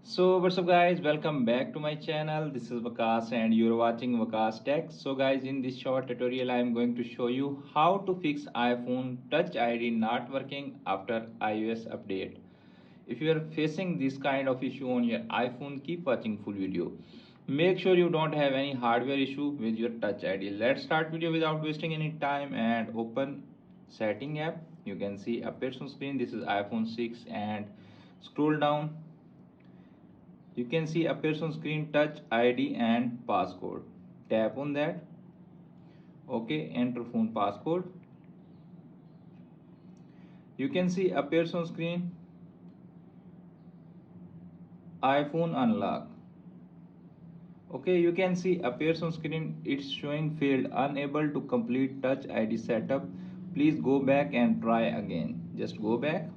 So what's up guys, welcome back to my channel. This is Vakas and you're watching Vakas Tech. So guys, in this short tutorial I am going to show you how to fix iPhone Touch ID not working after iOS update. If you are facing this kind of issue on your iPhone, keep watching full video. Make sure you don't have any hardware issue with your Touch ID. Let's start video without wasting any time and open setting app. You can see appears on screen. This is iPhone 6 and scroll down. You can see appears on screen touch ID and passcode. Tap on that. Okay, enter phone passcode. You can see appears on screen iPhone unlock. Okay, you can see appears on screen it's showing failed, unable to complete touch ID setup. Please go back and try again. Just go back.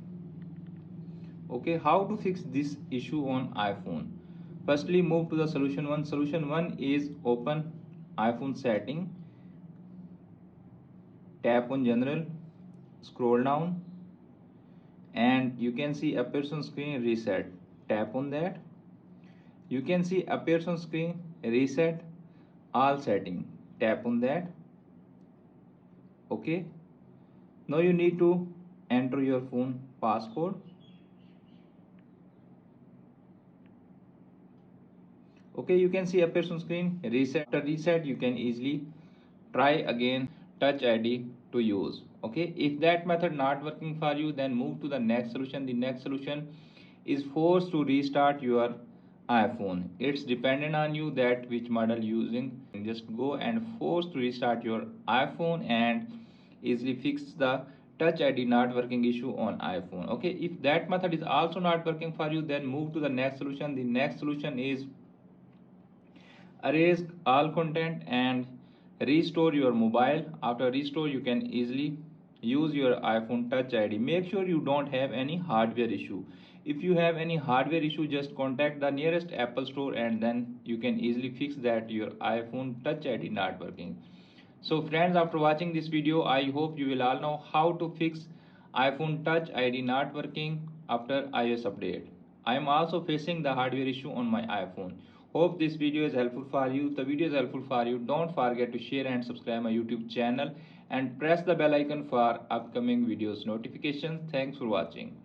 Okay, how to fix this issue on iPhone? Firstly, move to the solution 1. Solution 1 is open iPhone setting. Tap on general, scroll down, and you can see appears on screen reset. Tap on that. You can see appears on screen reset all setting. Tap on that. Okay, now you need to enter your phone passcode. Okay, you can see appears on screen reset. After reset you can easily try again touch ID to use. Okay, if that method not working for you, then move to the next solution. The next solution is forced to restart your iPhone. It's dependent on you that which model using. Just go and force to restart your iPhone and easily fix the touch ID not working issue on iPhone. Okay, if that method is also not working for you, then move to the next solution. The next solution is erase all content and restore your mobile. After restore you can easily use your iPhone touch ID. Make sure you don't have any hardware issue. If you have any hardware issue, just contact the nearest Apple store and then you can easily fix that your iPhone touch ID not working. So friends, after watching this video, I hope you will all know how to fix iPhone touch ID not working after iOS update. I am also facing the hardware issue on my iPhone. Hope this video is helpful for you. The video is helpful for you. Don't forget to share and subscribe my YouTube channel and press the bell icon for upcoming videos notifications. Thanks for watching.